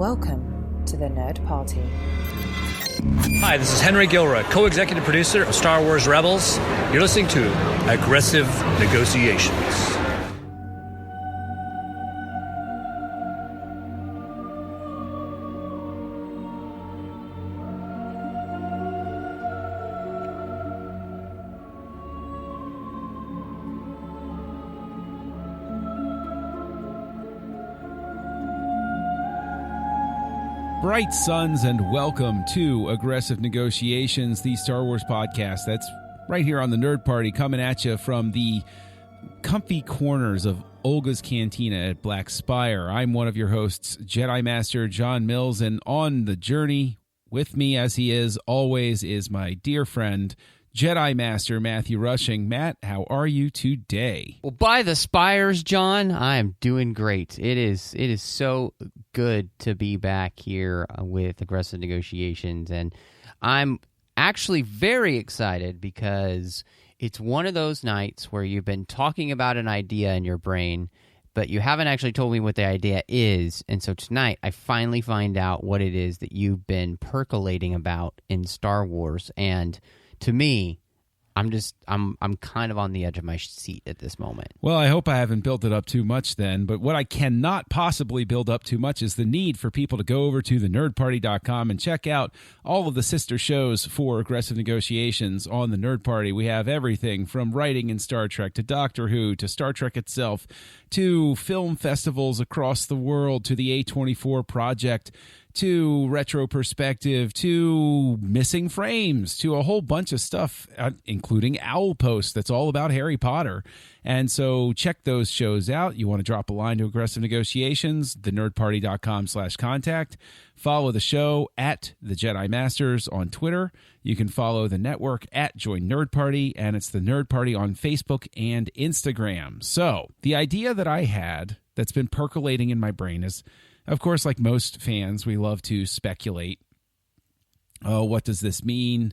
Welcome to the Nerd Party. Hi, this is Henry Gilroy, co-executive producer of Star Wars Rebels. You're listening to Aggressive Negotiations. Bright suns, and welcome to Aggressive Negotiations, the Star Wars podcast. That's right here on the Nerd Party, coming at you from the comfy corners of Olga's Cantina at Black Spire. I'm one of your hosts, Jedi Master John Mills, and on the journey with me, as he is always, is my dear friend, Jedi Master Matthew Rushing. Matt, how are you today? Well, by the spires, John, I am doing great. It is so good to be back here with Aggressive Negotiations, and I'm actually very excited because it's one of those nights where you've been talking about an idea in your brain, but you haven't actually told me what the idea is, and so tonight I finally find out what it is that you've been percolating about in Star Wars, and to me, I'm kind of on the edge of my seat at this moment. Well, I hope I haven't built it up too much then, but what I cannot possibly build up too much is the need for people to go over to thenerdparty.com and check out all of the sister shows for Aggressive Negotiations on the Nerd Party. We have everything from writing in Star Trek to Doctor Who to Star Trek itself to film festivals across the world to the A24 Project to Retro Perspective, to Missing Frames, to a whole bunch of stuff, including Owl Post, that's all about Harry Potter. And so check those shows out. You want to drop a line to Aggressive Negotiations, thenerdparty.com/contact. Follow the show at The Jedi Masters on Twitter. You can follow the network at Join Nerd Party, and it's the Nerd Party on Facebook and Instagram. So the idea that I had that's been percolating in my brain is, of course, like most fans, we love to speculate. Oh, what does this mean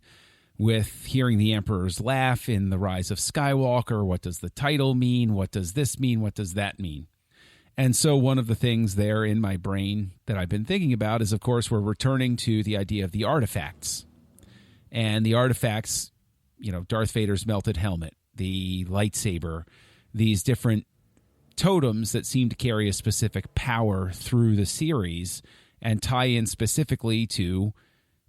with hearing the Emperor's laugh in The Rise of Skywalker? What does the title mean? What does this mean? What does that mean? And so one of the things there in my brain that I've been thinking about is, of course, we're returning to the idea of the artifacts. And the artifacts, you know, Darth Vader's melted helmet, the lightsaber, these different totems that seem to carry a specific power through the series and tie in specifically to,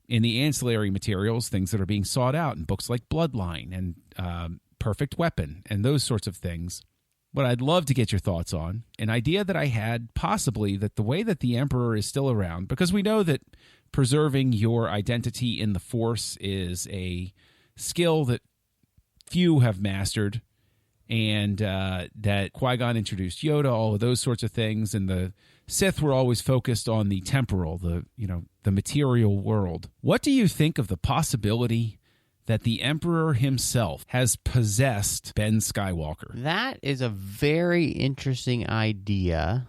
in the ancillary materials, things that are being sought out in books like Bloodline and Perfect Weapon and those sorts of things. What I'd love to get your thoughts on, an idea that I had possibly that the way that the Emperor is still around, because we know that preserving your identity in the Force is a skill that few have mastered, and that Qui-Gon introduced Yoda, all of those sorts of things, and the Sith were always focused on the temporal, the material world. What do you think of the possibility that the Emperor himself has possessed Ben Skywalker? That is a very interesting idea,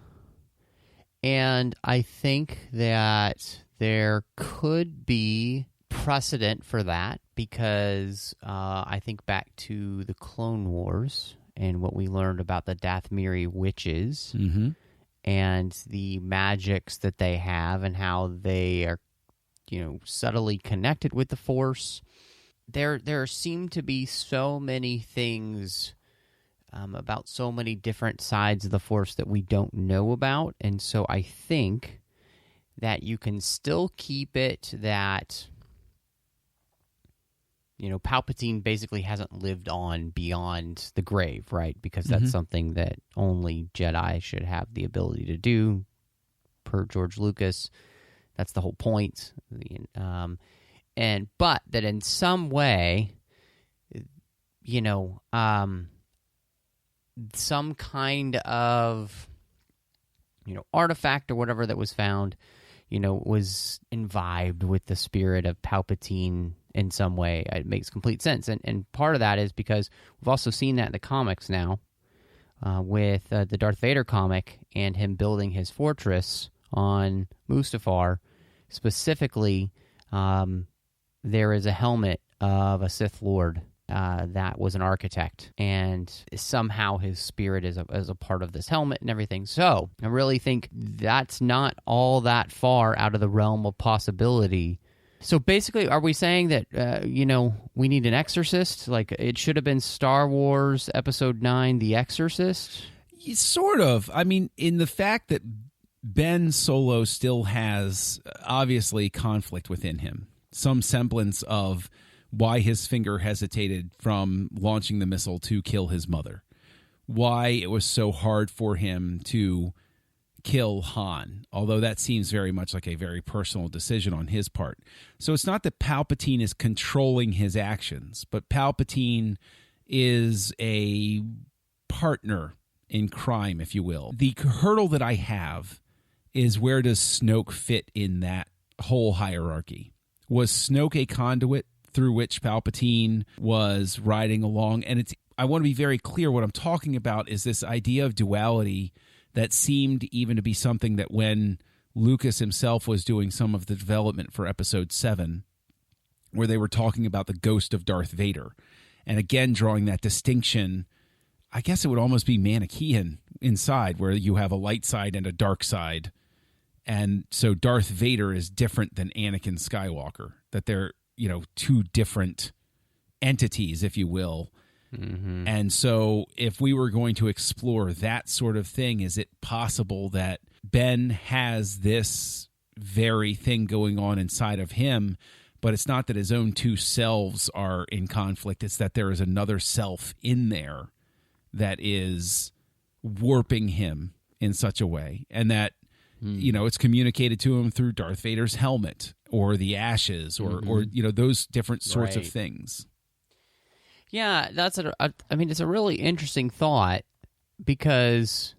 and I think that there could be precedent for that, because I think back to the Clone Wars and what we learned about the Dathmiri witches and the magics that they have and how they are, subtly connected with the Force. There seem to be so many things about so many different sides of the Force that we don't know about, and so I think that you can still keep it that Palpatine basically hasn't lived on beyond the grave, right? Because that's something that only Jedi should have the ability to do, per George Lucas. That's the whole point. But that in some way, some kind of, artifact or whatever that was found, was imbibed with the spirit of Palpatine in some way. It makes complete sense. And part of that is because we've also seen that in the comics now with the Darth Vader comic and him building his fortress on Mustafar. Specifically, there is a helmet of a Sith Lord that was an architect, and somehow his spirit is a part of this helmet and everything. So I really think that's not all that far out of the realm of possibility. So basically, are we saying that, we need an exorcist? Like, it should have been Star Wars Episode 9, The Exorcist? Sort of. I mean, in the fact that Ben Solo still has, obviously, conflict within him. Some semblance of why his finger hesitated from launching the missile to kill his mother. Why it was so hard for him to kill Han, although that seems very much like a very personal decision on his part. So it's not that Palpatine is controlling his actions, but Palpatine is a partner in crime, if you will. The hurdle that I have is, where does Snoke fit in that whole hierarchy? Was Snoke a conduit through which Palpatine was riding along? And I want to be very clear, what I'm talking about is this idea of duality that seemed even to be something that when Lucas himself was doing some of the development for Episode 7, where they were talking about the ghost of Darth Vader, and again drawing that distinction, I guess it would almost be Manichaean inside, where you have a light side and a dark side. And so Darth Vader is different than Anakin Skywalker, that they're, two different entities, if you will. Mm-hmm. And so if we were going to explore that sort of thing, is it possible that Ben has this very thing going on inside of him, but it's not that his own two selves are in conflict, it's that there is another self in there that is warping him in such a way, and that it's communicated to him through Darth Vader's helmet or the ashes or those different sorts of things. Yeah, it's a really interesting thought, because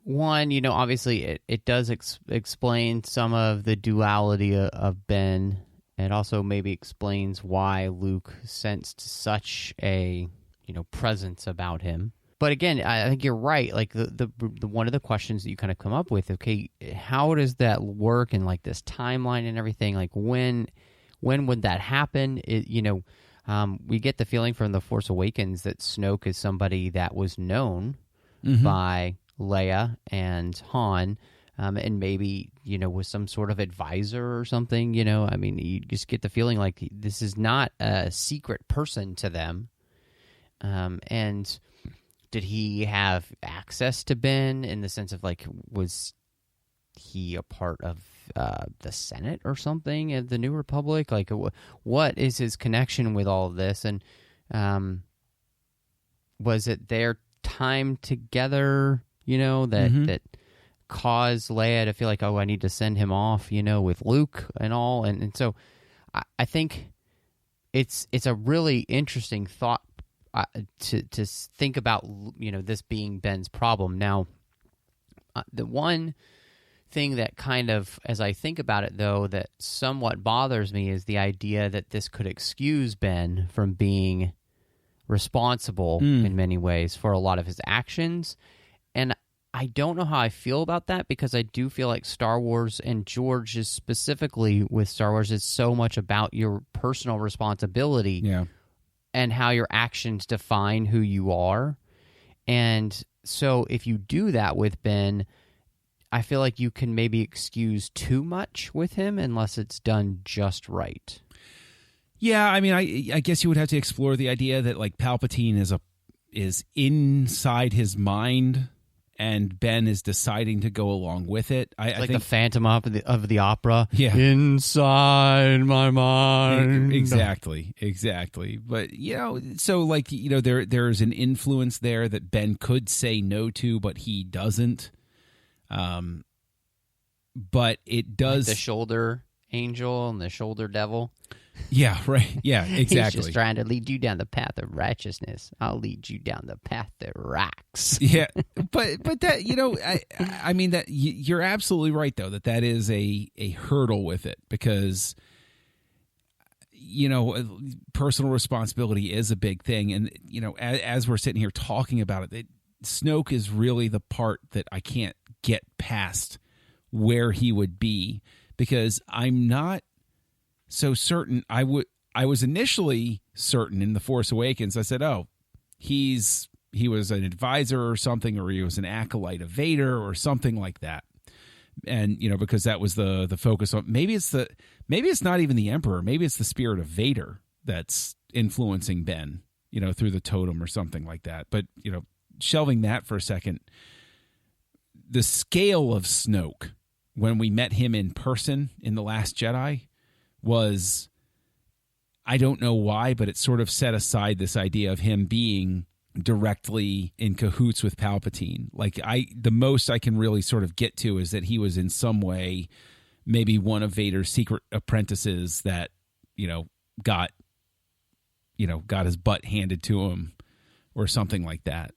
one, obviously it does explain some of the duality of Ben. It also maybe explains why Luke sensed such a, presence about him. But again, I think you're right. Like the one of the questions that you kind of come up with, okay, how does that work in like this timeline and everything? Like when would that happen? We get the feeling from The Force Awakens that Snoke is somebody that was known by Leia and Han, and maybe, was some sort of advisor or something. You just get the feeling like this is not a secret person to them. And did he have access to Ben in the sense of, like, was he a part of the Senate or something at the New Republic? Like, what is his connection with all of this? And was it their time together, that caused Leia to feel like, oh, I need to send him off, with Luke and all? And so I think it's a really interesting thought to think about, this being Ben's problem. Now, the one thing that kind of, as I think about it, though, that somewhat bothers me is the idea that this could excuse Ben from being responsible in many ways for a lot of his actions. And I don't know how I feel about that, because I do feel like Star Wars, and George is specifically with Star Wars, is so much about your personal responsibility. Yeah. And how your actions define who you are. And so if you do that with Ben, I feel like you can maybe excuse too much with him unless it's done just right. Yeah, I mean, I guess you would have to explore the idea that, like, Palpatine is inside his mind, and Ben is deciding to go along with it. I like think the Phantom of the Opera. Yeah. Inside my mind. Exactly. But, so, like, there's an influence there that Ben could say no to, but he doesn't. But it does... Like the shoulder angel and the shoulder devil. Yeah, right. Yeah, exactly. He's just trying to lead you down the path of righteousness. I'll lead you down the path that rocks. Yeah, but that, I mean, that you're absolutely right, though, that is a hurdle with it, because, personal responsibility is a big thing. And, as we're sitting here talking about it, Snoke is really the part that I can't get past where he would be, because I'm not so certain. I was initially certain in The Force Awakens, I said, oh, he was an advisor or something, or he was an acolyte of Vader or something like that. And, because that was the focus on, maybe it's not even the Emperor. Maybe it's the spirit of Vader that's influencing Ben, through the totem or something like that. But, shelving that for a second, the scale of Snoke when we met him in person in The Last Jedi was, I don't know why, but it sort of set aside this idea of him being directly in cahoots with Palpatine. Like the most I can really sort of get to is that he was in some way maybe one of Vader's secret apprentices that, got his butt handed to him or something like that.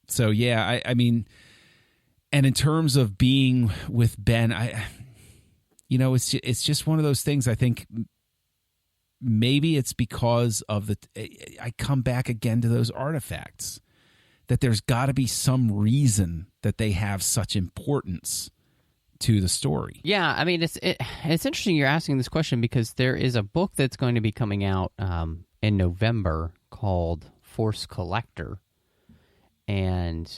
So yeah, I mean, and in terms of being with Ben, it's just one of those things. I think maybe it's because of I come back again to those artifacts, that there's got to be some reason that they have such importance to the story. Yeah, I mean, it's interesting you're asking this question, because there is a book that's going to be coming out in November called Force Collector, and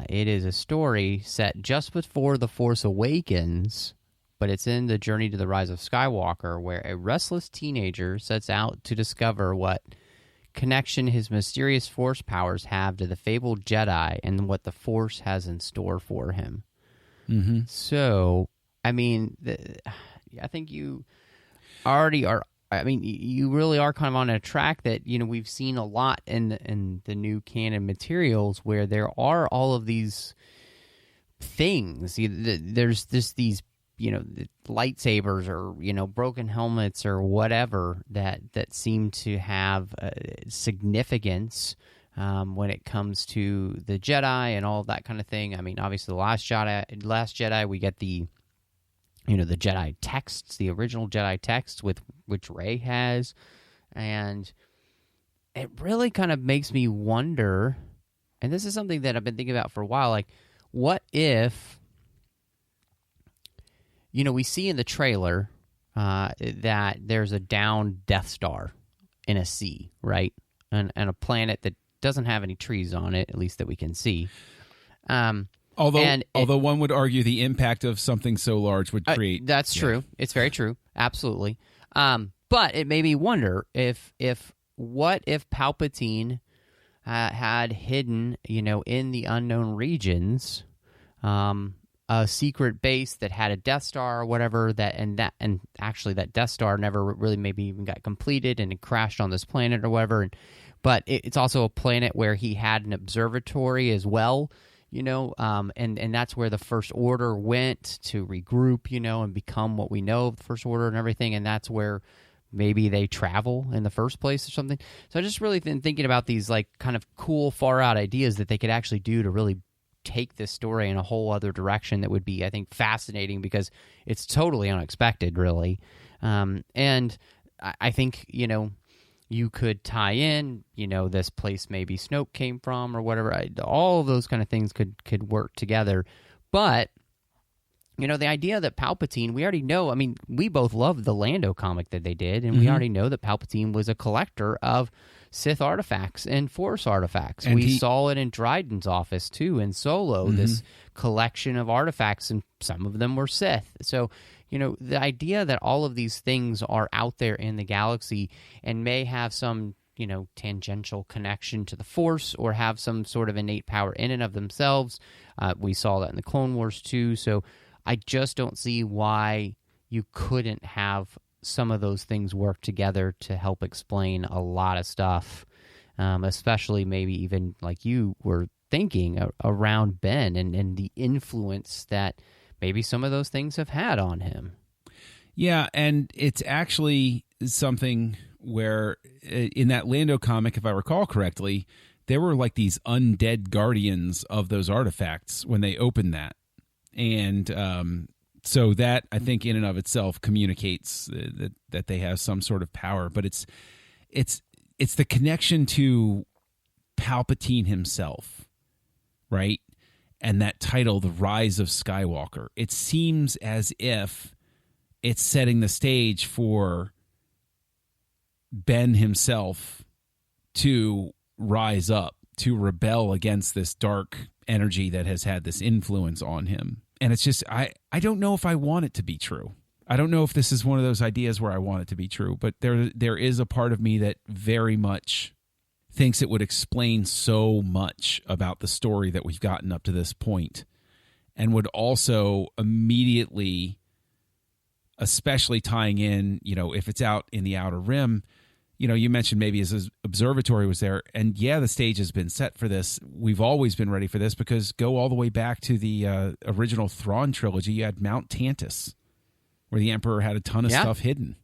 it is a story set just before The Force Awakens, but it's in the journey to the rise of Skywalker, where a restless teenager sets out to discover what connection his mysterious Force powers have to the fabled Jedi and what the Force has in store for him. Mm-hmm. So, I mean, I think you already are. I mean, you really are kind of on a track that, we've seen a lot in the new canon materials, where there are all of these things. There's just these, lightsabers or, broken helmets or whatever that seem to have significance when it comes to the Jedi and all that kind of thing. I mean, obviously, the Last Jedi, we get the Jedi texts, the original Jedi texts with which Rey has, and it really kind of makes me wonder. And this is something that I've been thinking about for a while. Like, what if, we see in the trailer that there's a downed Death Star in a sea, right, and a planet that doesn't have any trees on it, at least that we can see. Although one would argue the impact of something so large would create... that's true. It's very true. Absolutely. But it made me wonder what if Palpatine had hidden, in the unknown regions, a secret base that had a Death Star or whatever, and actually that Death Star never really maybe even got completed, and it crashed on this planet or whatever. But it's also a planet where he had an observatory as well, and that's where the First Order went to regroup, and become what we know of the First Order and everything, and that's where maybe they travel in the first place or something. So I just really been thinking about these like kind of cool far out ideas that they could actually do to really take this story in a whole other direction that would be, I think, fascinating, because it's totally unexpected, really. And I think, you could tie in, this place maybe Snoke came from or whatever. All of those kind of things could work together. But, the idea that Palpatine, we already know, I mean, we both loved the Lando comic that they did, and we already know that Palpatine was a collector of Sith artifacts and Force artifacts. And we saw it in Dryden's office, too, in Solo, this collection of artifacts, and some of them were Sith. So, the idea that all of these things are out there in the galaxy and may have some, tangential connection to the Force or have some sort of innate power in and of themselves. We saw that in the Clone Wars, too. So I just don't see why you couldn't have some of those things work together to help explain a lot of stuff, especially maybe even like you were thinking around Ben and the influence that maybe some of those things have had on him. Yeah, and it's actually something where in that Lando comic, if I recall correctly, there were like these undead guardians of those artifacts when they opened that. And so that, I think, in and of itself communicates that they have some sort of power. But it's the connection to Palpatine himself, right? And that title, The Rise of Skywalker. It seems as if it's setting the stage for Ben himself to rise up, to rebel against this dark energy that has had this influence on him. And it's just, I don't know if I want it to be true. I don't know if this is one of those ideas where I want it to be true, but there is a part of me that very much thinks it would explain so much about the story that we've gotten up to this point, and would also immediately, especially tying in, if it's out in the Outer Rim, you mentioned maybe his observatory was there, and yeah, the stage has been set for this. We've always been ready for this, because go all the way back to the original Thrawn trilogy, you had Mount Tantus, where the Emperor had a ton of stuff hidden.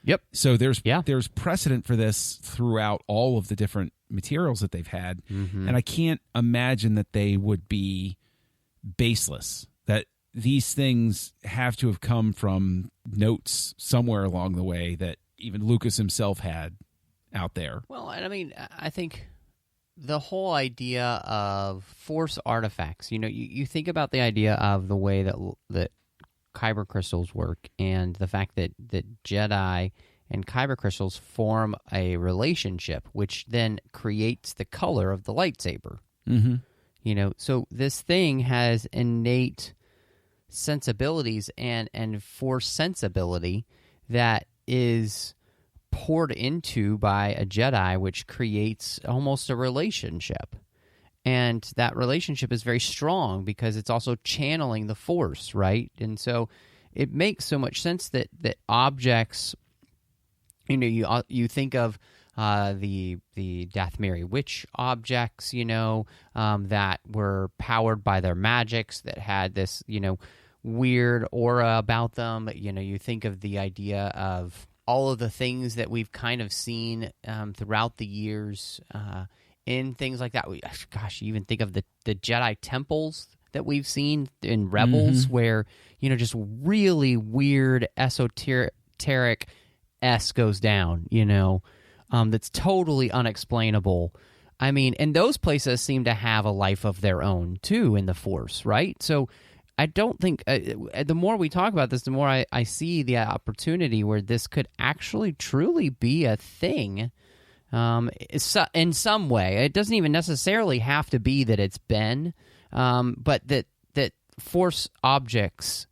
Yep. So there's precedent for this throughout all of the different materials that they've had, and I can't imagine that they would be baseless, that these things have to have come from notes somewhere along the way that even Lucas himself had out there. Well, and I mean, I think the whole idea of Force artifacts, you think about the idea of the way that kyber crystals work, and the fact that Jedi and kyber crystals form a relationship, which then creates the color of the lightsaber. So this thing has innate sensibilities and Force sensibility that is poured into by a Jedi, which creates almost a relationship. And that relationship is very strong because it's also channeling the Force, right? And so it makes so much sense that objects, you think of the Dathmiri witch objects, that were powered by their magics, that had this, weird aura about them. You think of the idea of all of the things that we've kind of seen throughout the years in things like that. You even think of the Jedi temples that we've seen in Rebels, where, just really weird esoteric S goes down, that's totally unexplainable. I mean, and those places seem to have a life of their own, too, in the Force, right? So I don't think, the more we talk about this, the more I see the opportunity where this could actually truly be a thing in some way. It doesn't even necessarily have to be that it's Ben, but that Force objects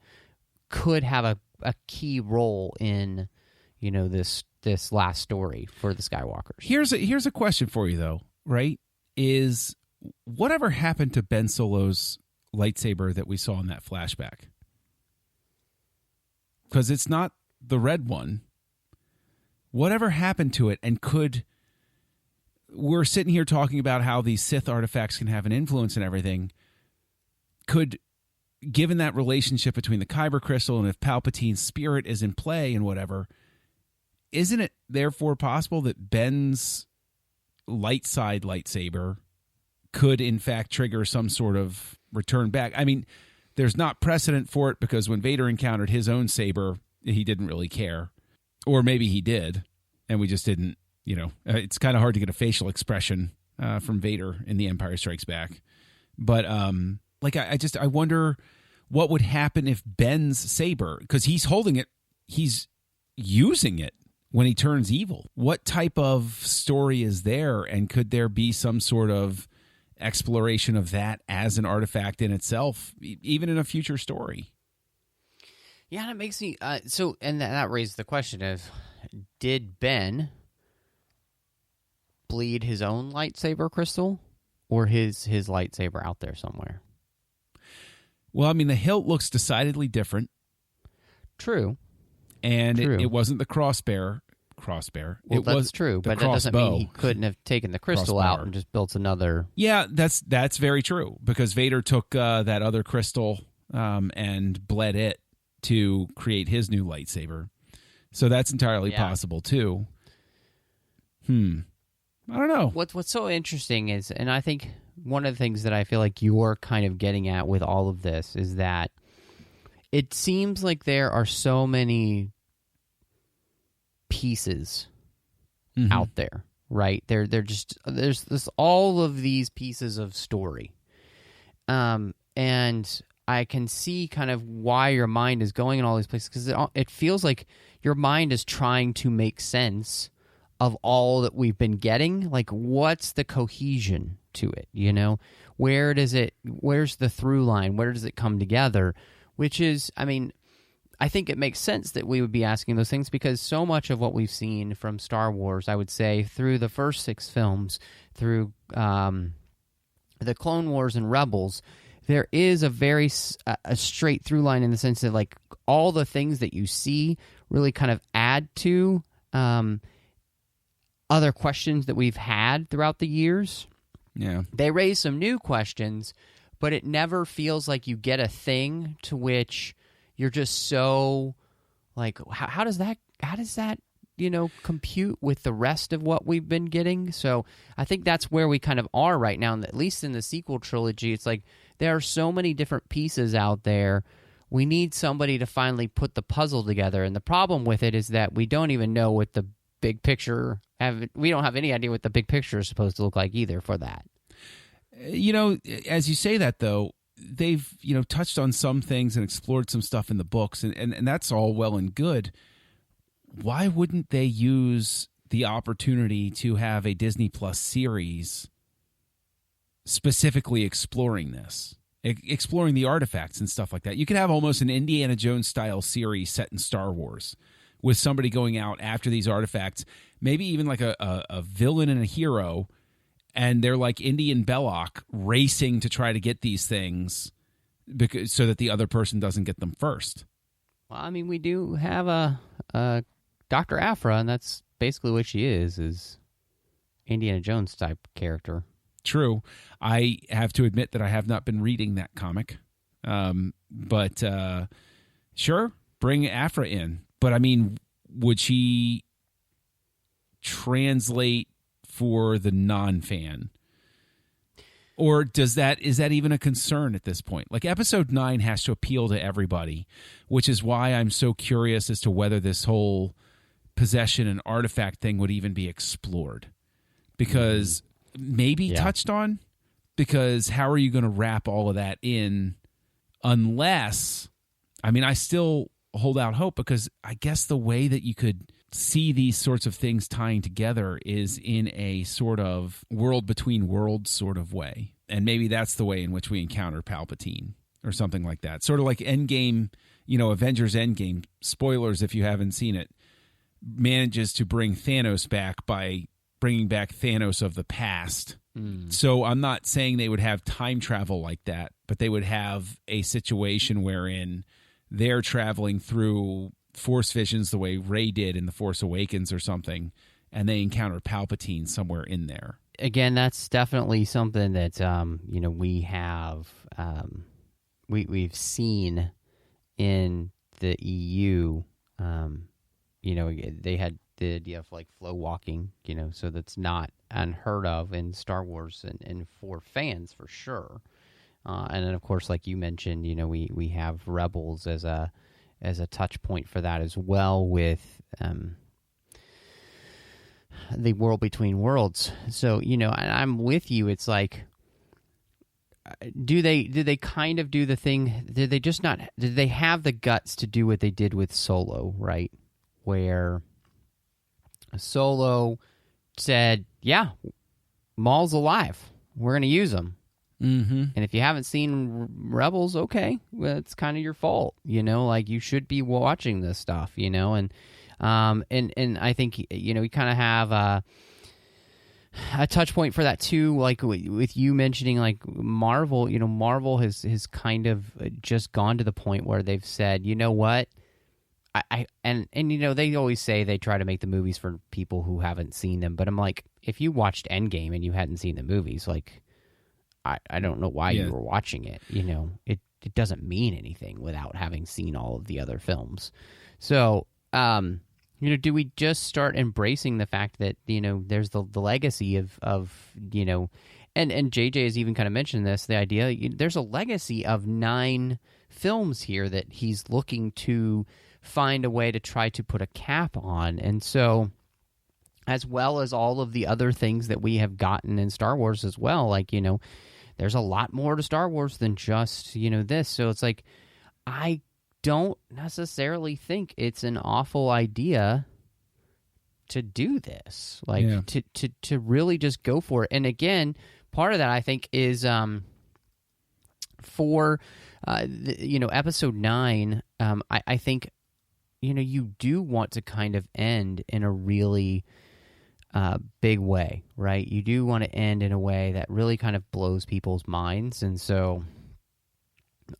could have a key role in, this last story for the Skywalkers. Here's a question for you, though, right? Is whatever happened to Ben Solo's lightsaber that we saw in that flashback? Because it's not the red one. Whatever happened to it, and we're sitting here talking about how these Sith artifacts can have an influence and everything. Given that relationship between the Kyber crystal, and if Palpatine's spirit is in play and whatever, isn't it therefore possible that Ben's light side lightsaber could in fact trigger some sort of return back? I mean, there's not precedent for it, because when Vader encountered his own saber, he didn't really care. Or maybe he did, and we just didn't, it's kind of hard to get a facial expression from Vader in The Empire Strikes Back. But I wonder what would happen if Ben's saber, because he's holding it, he's using it when he turns evil. What type of story is there, and could there be some sort of exploration of that as an artifact in itself, even in a future story? Yeah, and it makes me and that raises the question of, did Ben bleed his own lightsaber crystal, or his lightsaber out there somewhere? Well, I mean, the hilt looks decidedly different. True. And True. It wasn't the crossbear. Well, that's true, but that doesn't mean he couldn't have taken the crystal out and just built another. Yeah, that's very true, because Vader took that other crystal and bled it to create his new lightsaber. So that's entirely possible too. I don't know. What's so interesting is, and I think one of the things that I feel like you're kind of getting at with all of this, is that it seems like there are so many pieces out there, right? They're just, there's all of these pieces of story, and I can see kind of why your mind is going in all these places, because it feels like your mind is trying to make sense of all that we've been getting. Like, what's the cohesion to it, you know? Where's the through line? Where does it come together? Which is, I mean, I think it makes sense that we would be asking those things because so much of what we've seen from Star Wars, I would say, through the first 6 films, through the Clone Wars and Rebels, there is a straight through line in the sense that, like, all the things that you see really kind of add to other questions that we've had throughout the years. Yeah. They raise some new questions, but it never feels like you get a thing to which you're just so, like, how does that, you know, compute with the rest of what we've been getting? So I think that's where we kind of are right now, and at least in the sequel trilogy. It's like there are so many different pieces out there. We need somebody to finally put the puzzle together, and the problem with it is that we don't even know what the big picture, we don't have any idea what the big picture is supposed to look like either for that. You know, as you say that, though, they've, you know, touched on some things and explored some stuff in the books, and that's all well and good. Why wouldn't they use the opportunity to have a Disney Plus series specifically exploring this, exploring the artifacts and stuff like that? You could have almost an Indiana Jones style series set in Star Wars with somebody going out after these artifacts, maybe even like a villain and a hero, and they're like Indy and Belloc racing to try to get these things so that the other person doesn't get them first. Well, I mean, we do have a Dr. Aphra, and that's basically what she is Indiana Jones type character. True. I have to admit that I have not been reading that comic. But sure, bring Aphra in. But I mean, would she translate for the non-fan? Or is that even a concern at this point? Like, Episode 9 has to appeal to everybody, which is why I'm so curious as to whether this whole possession and artifact thing would even be explored. Because maybe touched on, because how are you going to wrap all of that in unless, I mean, I still hold out hope, because I guess the way that you could see these sorts of things tying together is in a sort of world between worlds sort of way. And maybe that's the way in which we encounter Palpatine or something like that. Sort of like Endgame, you know, Avengers Endgame, spoilers if you haven't seen it, manages to bring Thanos back by bringing back Thanos of the past. So I'm not saying they would have time travel like that, but they would have a situation wherein they're traveling through Force visions the way Rey did in The Force Awakens or something, and they encounter Palpatine somewhere in there. Again, that's definitely something that you know, we have we've seen in the EU. You know, they had the idea of like flow walking, you know, so that's not unheard of in Star Wars and for fans for sure. And then, of course, like you mentioned, you know, we have Rebels as a touch point for that as well, with the world between worlds. So, you know, I'm with you. It's like, did they kind of do the thing? Did they have the guts to do what they did with Solo, right? Where Solo said, yeah, Maul's alive. We're going to use him. Mm-hmm. And if you haven't seen Rebels, okay, well, it's kind of your fault, you know, like you should be watching this stuff, you know, and I think, you know, we kind of have a touch point for that too, like with you mentioning like Marvel, you know, Marvel has kind of just gone to the point where they've said, you know what, and you know, they always say they try to make the movies for people who haven't seen them, but I'm like, if you watched Endgame and you hadn't seen the movies, like, I don't know why you were watching it. You know, it doesn't mean anything without having seen all of the other films. So, you know, do we just start embracing the fact that, you know, there's the legacy of you know, and JJ has even kind of mentioned this, the idea, there's a legacy of 9 films here that he's looking to find a way to try to put a cap on. And so, as well as all of the other things that we have gotten in Star Wars as well, like, you know, there's a lot more to Star Wars than just, you know, this. So it's like, I don't necessarily think it's an awful idea to do this, like Yeah. to really just go for it. And again, part of that I think is for episode 9. I think you do want to kind of end in a really big way, right? You do want to end in a way that really kind of blows people's minds, and so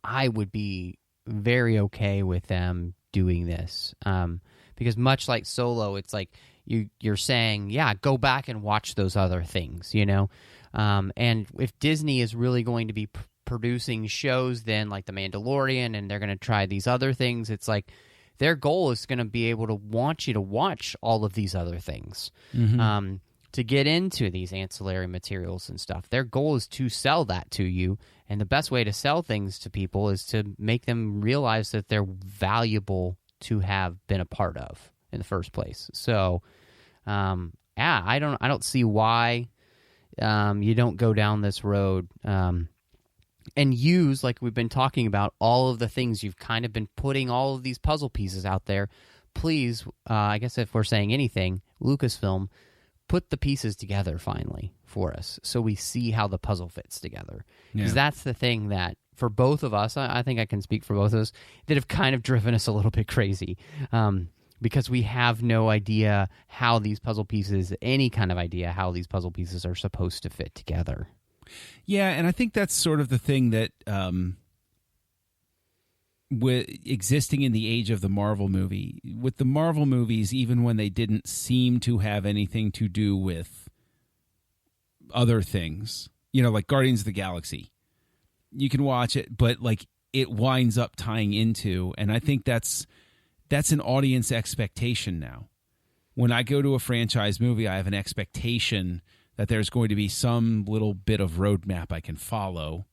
I would be very okay with them doing this, because much like Solo, it's like you're saying, yeah, go back and watch those other things, and if Disney is really going to be producing shows then like The Mandalorian, and they're going to try these other things, it's like their goal is going to be able to want you to watch all of these other things, to get into these ancillary materials and stuff. Their goal is to sell that to you, and the best way to sell things to people is to make them realize that they're valuable to have been a part of in the first place. So, I don't see why you don't go down this road and use, like we've been talking about, all of the things you've kind of been putting all of these puzzle pieces out there. Please, I guess if we're saying anything, Lucasfilm, put the pieces together finally for us so we see how the puzzle fits together. Because that's the thing that, for both of us, I think I can speak for both of us, that have kind of driven us a little bit crazy. Because we have no idea how these puzzle pieces, any kind of idea how these puzzle pieces are supposed to fit together. Yeah, and I think that's sort of the thing that, with existing in the age of the Marvel movie, with the Marvel movies, even when they didn't seem to have anything to do with other things, like Guardians of the Galaxy, you can watch it, but like it winds up tying into, and I think that's an audience expectation now. When I go to a franchise movie, I have an expectation that there's going to be some little bit of roadmap I can follow,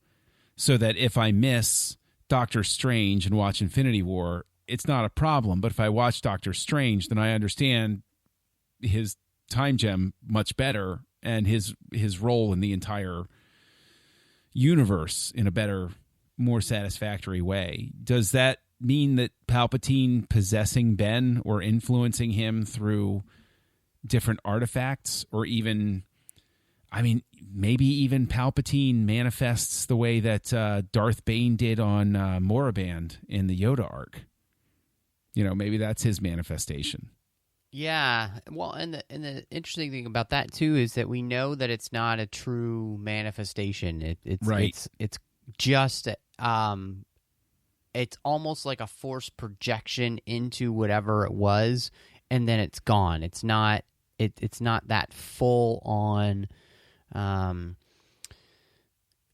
so that if I miss Doctor Strange and watch Infinity War, it's not a problem. But if I watch Doctor Strange, then I understand his time gem much better and his role in the entire universe in a better, more satisfactory way. Does that mean that Palpatine possessing Ben or influencing him through different artifacts, or even, maybe even Palpatine manifests the way that Darth Bane did on Moraband in the Yoda arc? Maybe that's his manifestation. Yeah, well, and the interesting thing about that too is that we know that it's not a true manifestation. It's right. It's just it's almost like a forced projection into whatever it was, and then it's gone. It's not that full on.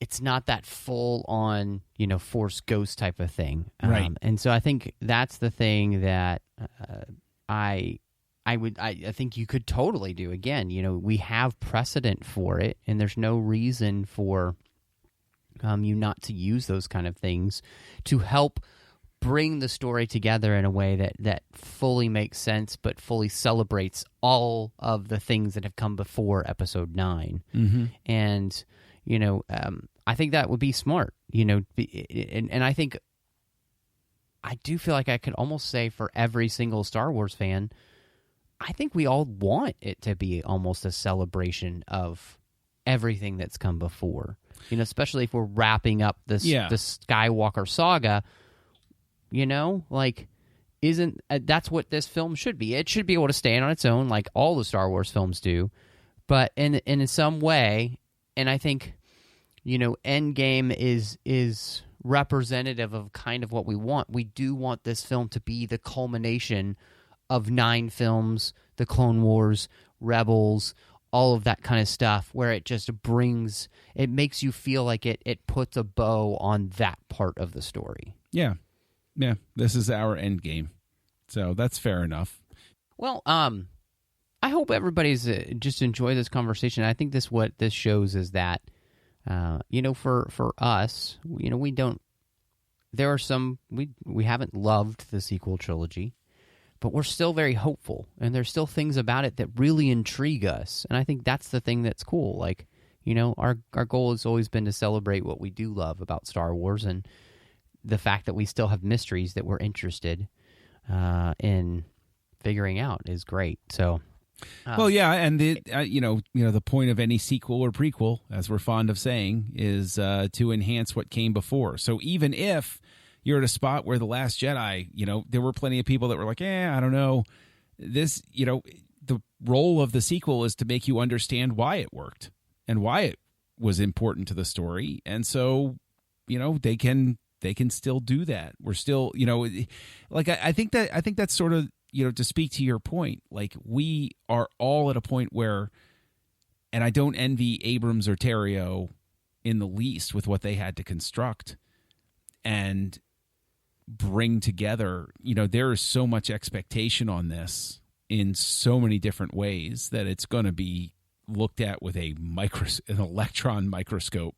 It's not that full on, Force ghost type of thing. Right. And so I think that's the thing that I think you could totally do. Again, we have precedent for it, and there's no reason for you not to use those kind of things to help bring the story together in a way that fully makes sense, but fully celebrates all of the things that have come before Episode 9. Mm-hmm. And, I think that would be smart, and I think I do feel like I could almost say for every single Star Wars fan, I think we all want it to be almost a celebration of everything that's come before, especially if we're wrapping up the Skywalker Saga, isn't that's what this film should be. It should be able to stand on its own like all the Star Wars films do, but in some way, and I think, Endgame is representative of kind of what we want. We do want this film to be the culmination of 9 films, the Clone Wars, Rebels, all of that kind of stuff, where it just it makes you feel like it puts a bow on that part of the story. Yeah. Yeah. This is our end game. So that's fair enough. Well, I hope everybody's just enjoyed this conversation. I think what this shows is that, for us, we don't, there are some, we haven't loved the sequel trilogy, but we're still very hopeful, and there's still things about it that really intrigue us. And I think that's the thing that's cool. Like, our goal has always been to celebrate what we do love about Star Wars, and the fact that we still have mysteries that we're interested in figuring out is great. So Well, yeah, and the point of any sequel or prequel, as we're fond of saying, is to enhance what came before. So even if you're at a spot where The Last Jedi, there were plenty of people that were like, I don't know, this, the role of the sequel is to make you understand why it worked and why it was important to the story, and so they can still do that. We're still, like I think that's sort of, to speak to your point, like we are all at a point where, and I don't envy Abrams or Terrio in the least with what they had to construct and bring together. There is so much expectation on this in so many different ways that it's going to be looked at with an electron microscope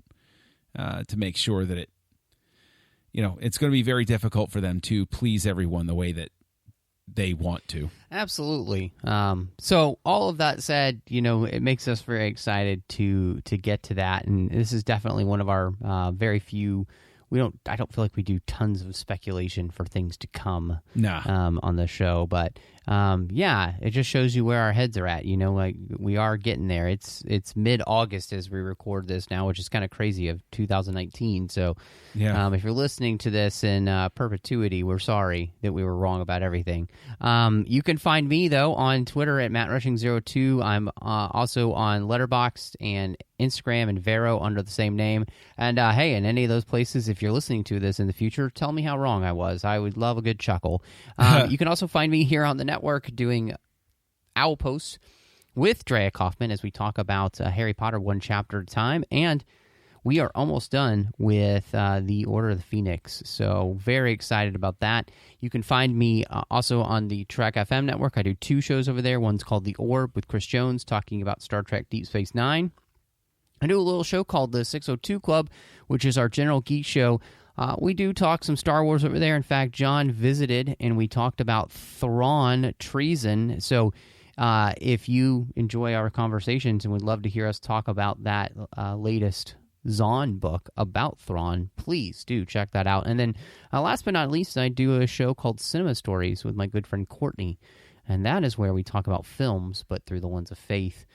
to make sure that it, it's going to be very difficult for them to please everyone the way that they want to. Absolutely. So all of that said, it makes us very excited to get to that, and this is definitely one of our very few. I don't feel like we do tons of speculation for things to come on the show, but it just shows you where our heads are at. Like we are getting there. It's mid-August as we record this now, which is kind of crazy, of 2019. So if you're listening to this in perpetuity, we're sorry that we were wrong about everything. You can find me, though, on Twitter at MattRushing02. I'm also on Letterboxd and Instagram and Vero under the same name. And hey, in any of those places, if you're listening to this in the future, tell me how wrong I was. I would love a good chuckle. You can also find me here on the network doing Owl Posts with Drea Kaufman as we talk about Harry Potter one chapter at a time. And we are almost done with the Order of the Phoenix, so very excited about that. You can find me also on the Trek FM network. I do 2 shows over there. One's called The Orb with Chris Jones, talking about Star Trek Deep Space Nine. I do a little show called the 602 Club, which is our general geek show. We do talk some Star Wars over there. In fact, John visited, and we talked about Thrawn treason. So if you enjoy our conversations and would love to hear us talk about that latest Zahn book about Thrawn, please do check that out. And then last but not least, I do a show called Cinema Stories with my good friend Courtney, and that is where we talk about films, but through the lens of faith.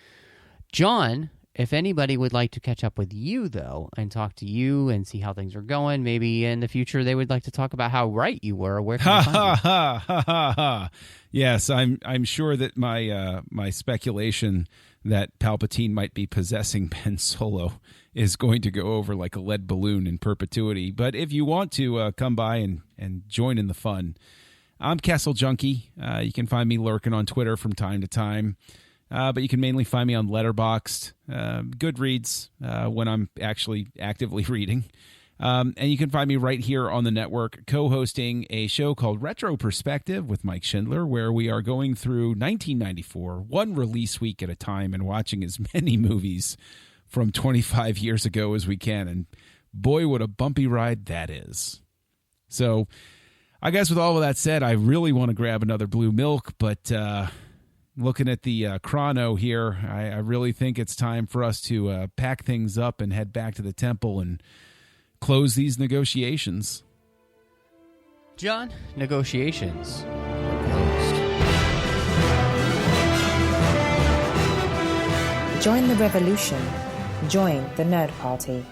John, if anybody would like to catch up with you, though, and talk to you and see how things are going, maybe in the future they would like to talk about how right you were, where can they find you? Yes, I'm sure that my speculation that Palpatine might be possessing Ben Solo is going to go over like a lead balloon in perpetuity. But if you want to come by and join in the fun, I'm Kessel Junkie. You can find me lurking on Twitter from time to time. But you can mainly find me on Letterboxd, Goodreads, when I'm actually actively reading. And you can find me right here on the network co-hosting a show called Retro Perspective with Mike Schindler, where we are going through 1994, one release week at a time, and watching as many movies from 25 years ago as we can. And boy, what a bumpy ride that is. So I guess with all of that said, I really want to grab another blue milk, but looking at the chrono here, I really think it's time for us to pack things up and head back to the temple and close these negotiations. John, negotiations are closed. Join the revolution. Join the Nerd Party.